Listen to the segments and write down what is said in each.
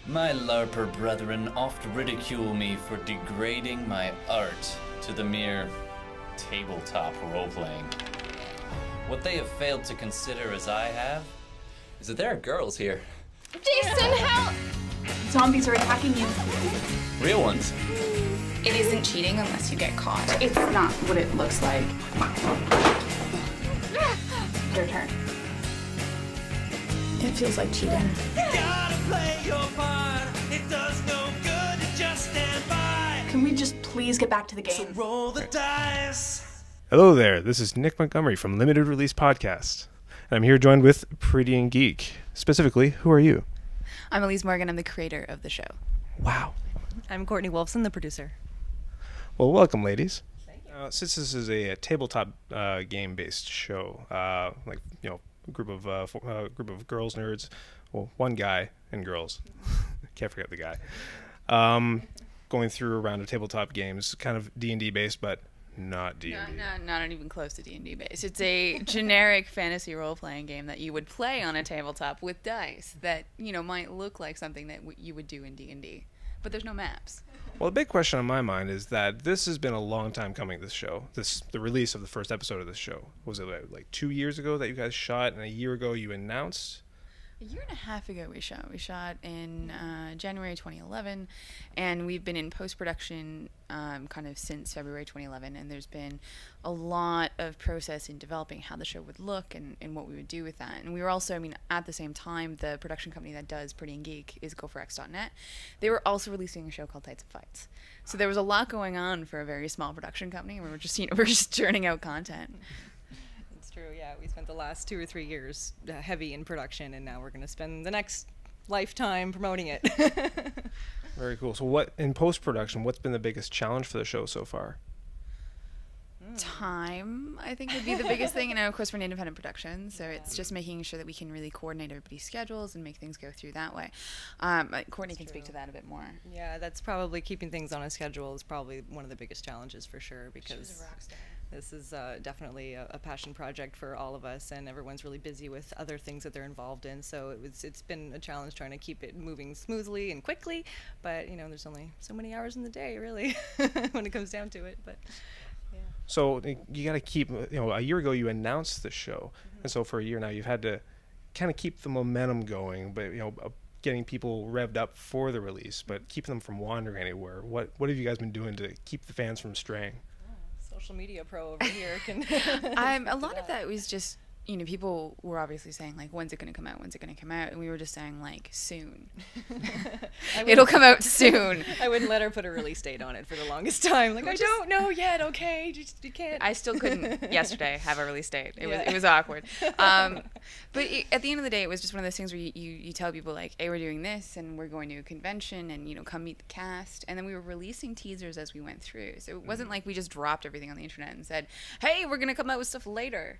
My LARPer brethren oft ridicule me for degrading my art to the mere tabletop role-playing. What they have failed to consider as I have is that there are girls here. Jason, help! Zombies are attacking you. Real ones. It isn't cheating unless you get caught. It's not what it looks like. Your turn. It feels like cheating. You gotta play your part. It does no good to just stand by. Can we just please get back to the So game? roll the dice. Hello there, this is Nick Montgomery from Limited Release Podcast. And I'm here joined with Pretty in Geek. Specifically, who are you? I'm Elise Morgan. I'm the creator of the show. Wow. I'm Courtney Wolfson, the producer. Well, welcome, ladies. Since this is a tabletop game-based show, a group of girls nerds, well, one guy and girls, can't forget the guy, going through a round of tabletop games, kind of D&D based, but not D&D. Not even close to D&D based. It's a generic fantasy role-playing game that you would play on a tabletop with dice that, might look like something that you would do in D&D. But there's no maps. Well, the big question on my mind is that this has been a long time coming, this show. The release of the first episode of this show. Was it like 2 years ago that you guys shot, and a year ago you announced? A year and a half ago we shot. We shot in January 2011, and we've been in post-production kind of since February 2011, and there's been a lot of process in developing how the show would look and what we would do with that. And we were also, at the same time, the production company that does Pretty in Geek is GoForX.net. They were also releasing a show called Tights and Fights. So there was a lot going on for a very small production company, and we were just churning out content. It's true, yeah. We spent the last 2 or 3 years heavy in production, and now we're going to spend the next lifetime promoting it. Very cool. So what, in post-production, what's been the biggest challenge for the show so far? Time, I think, would be the biggest thing. And of course, we're an independent production, so it's just making sure that we can really coordinate everybody's schedules and make things go through that way. Courtney can speak to that a bit more. Yeah, that's probably keeping things on a schedule is probably one of the biggest challenges for sure, because this is definitely a passion project for all of us, and everyone's really busy with other things that they're involved in. So it's been a challenge trying to keep it moving smoothly and quickly. But there's only so many hours in the day, really, when it comes down to it. But yeah. So you got to keep. A year ago you announced the show, and so for a year now you've had to kind of keep the momentum going, but getting people revved up for the release, but keeping them from wandering anywhere. What have you guys been doing to keep the fans from straying? Social media pro over here can a lot of that was just people were obviously saying, like, when's it going to come out, and we were just saying, like, soon. It'll come out soon. I wouldn't let her put a release date on it for the longest time, like, I don't know yet. Okay, you can't. I still couldn't yesterday have a release date. It was awkward. But at the end of the day, it was just one of those things where you tell people, like, hey, we're doing this and we're going to a convention, and come meet the cast. And then we were releasing teasers as we went through, so it wasn't like we just dropped everything on the internet and said, hey, we're gonna come out with stuff later.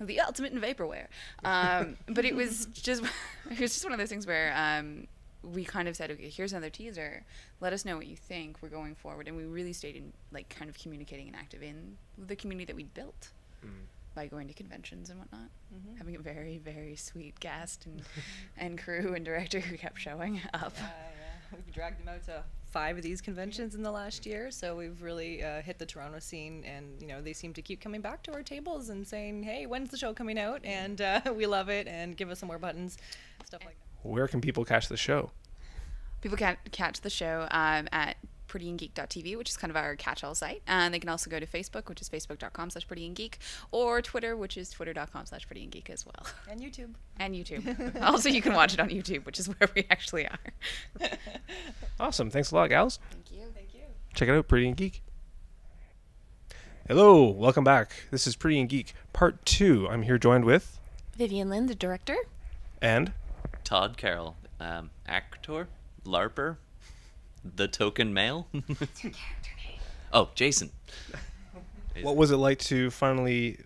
The ultimate in vaporware. But it was just one of those things where we kind of said, okay, here's another teaser, let us know what you think, we're going forward. And we really stayed in, like, kind of communicating and active in the community that we'd built by going to conventions and whatnot, having a very, very sweet cast and crew and director who kept showing up. We've dragged them out to 5 of these conventions in the last year, so we've really hit the Toronto scene, and they seem to keep coming back to our tables and saying, hey, when's the show coming out, and we love it, and give us some more buttons, stuff like that. Where can people catch the show? People can catch the show at PrettyInGeek.tv, which is kind of our catch-all site, and they can also go to Facebook, which is facebook.com/PrettyInGeek, or Twitter, which is twitter.com/PrettyInGeek as well. And YouTube. And YouTube. Also, you can watch it on YouTube, which is where we actually are. Awesome. Thanks a lot, gals. Thank you. Check it out, Pretty in Geek. Hello, welcome back. This is Pretty in Geek, Part 2. I'm here joined with... Vivian Lynn, the director. And... Todd Carroll, actor, LARPer, the token male. Oh, Jason. What was it like to finally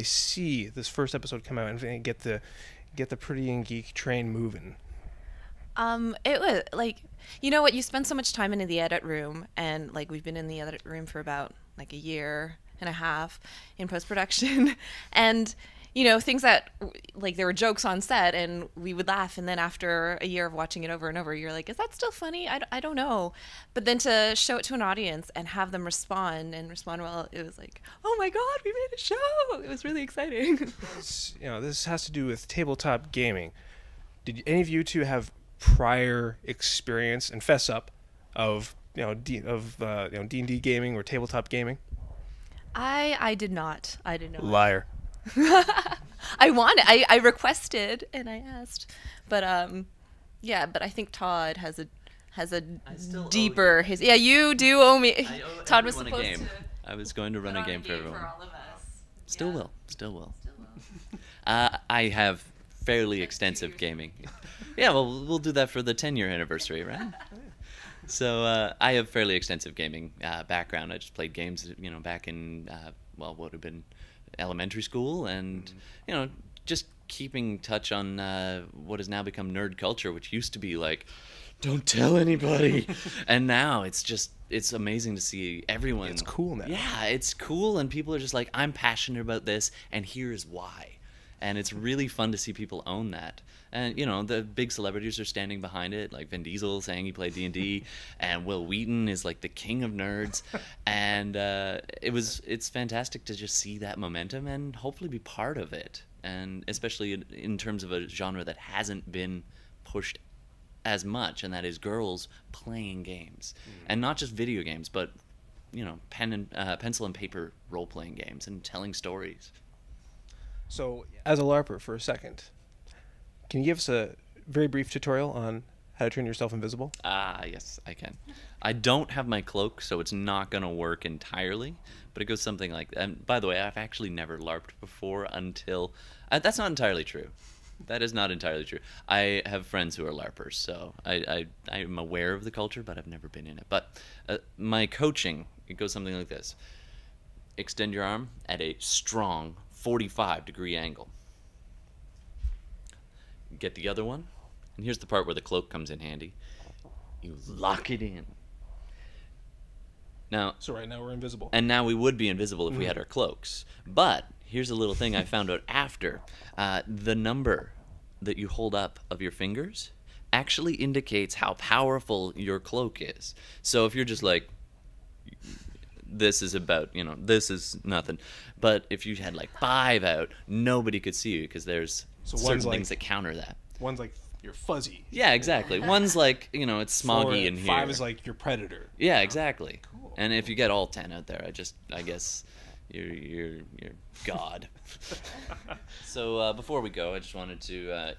see this first episode come out and get the Pretty in Geek train moving? It was like, what, you spend so much time in the edit room, and like we've been in the edit room for about like a year and a half in post-production, and you know, things that like there were jokes on set and we would laugh, and then after a year of watching it over and over, you're like, is that still funny? I don't know. But then to show it to an audience and have them respond well, it was like, oh my God, we made a show. It was really exciting. You know, this has to do with tabletop gaming. Did any of you two have prior experience, and fess up, of D&D gaming or tabletop gaming? I did not. Liar. I requested and I asked, but but I think Todd has a deeper you do owe me. Todd was supposed to. I was going to run a game for everyone. all of us. Still will. I have fairly extensive gaming. Yeah, well, we'll do that for the 10-year anniversary, right? So I have fairly extensive gaming background. I just played games, back in what would have been elementary school, and just keeping touch on what has now become nerd culture, which used to be like, don't tell anybody, and now it's amazing to see everyone. It's cool now. Yeah, it's cool, and people are just like, I'm passionate about this, and here's why. And it's really fun to see people own that. And, the big celebrities are standing behind it, like Vin Diesel saying he played D&D, and Will Wheaton is like the king of nerds. And it's fantastic to just see that momentum and hopefully be part of it. And especially in terms of a genre that hasn't been pushed as much, and that is girls playing games. And not just video games, but, pencil and paper role-playing games and telling stories. So, as a LARPer for a second, can you give us a very brief tutorial on how to turn yourself invisible? Yes, I can. I don't have my cloak, so it's not going to work entirely, but it goes something like... And by the way, I've actually never LARPed before until... that's not entirely true. That is not entirely true. I have friends who are LARPers, so I'm aware of the culture, but I've never been in it. But my coaching, it goes something like this. Extend your arm at a strong 45-degree angle. Get the other one, and here's the part where the cloak comes in handy. You lock it in. Now, So right now we're invisible. and now we would be invisible if we had our cloaks. But here's a little thing I found out after. The number that you hold up of your fingers actually indicates how powerful your cloak is. So if you're just like, this is about, this is nothing. But if you had like 5 out, nobody could see you because there's certain things that counter that. One's like you're fuzzy. Yeah, exactly. One's like, it's smoggy in here. 5 is like your predator. Yeah, exactly. Cool. And if you get all 10 out there, I guess you're God. So before we go, I just wanted to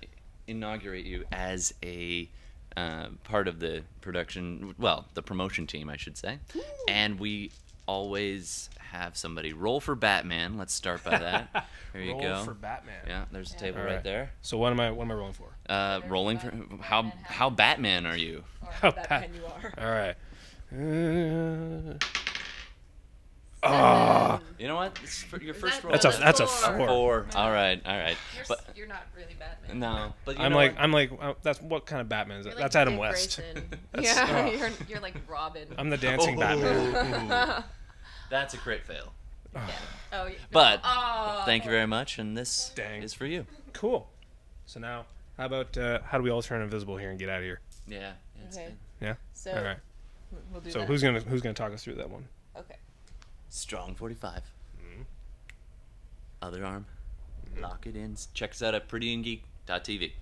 inaugurate you as a part of the production, the promotion team, I should say. And we always have somebody roll for Batman. Let's start by that. There you go. Roll for Batman. Yeah, there's a table All right there. So what am I rolling for? Rolling for how Batman are you? How Batman you are. All right. You know what? This is your first roll. That's a 4. 4. All right. But You're not really Batman. no, but I'm like that's what kind of Batman is that? That's Adam West. Yeah, you're like Robin. I'm the dancing Batman. That's a crit fail. Oh, yeah. But thank you very much, and this Dang. is for you. Cool. So now, how about how do we all turn invisible here and get out of here? Yeah. It's Okay. good. Yeah. So All right. we'll do So that. who's gonna talk us through that one? Okay. Strong 45. Other arm. Lock it in. Check us out at PRETTYInGeek.tv.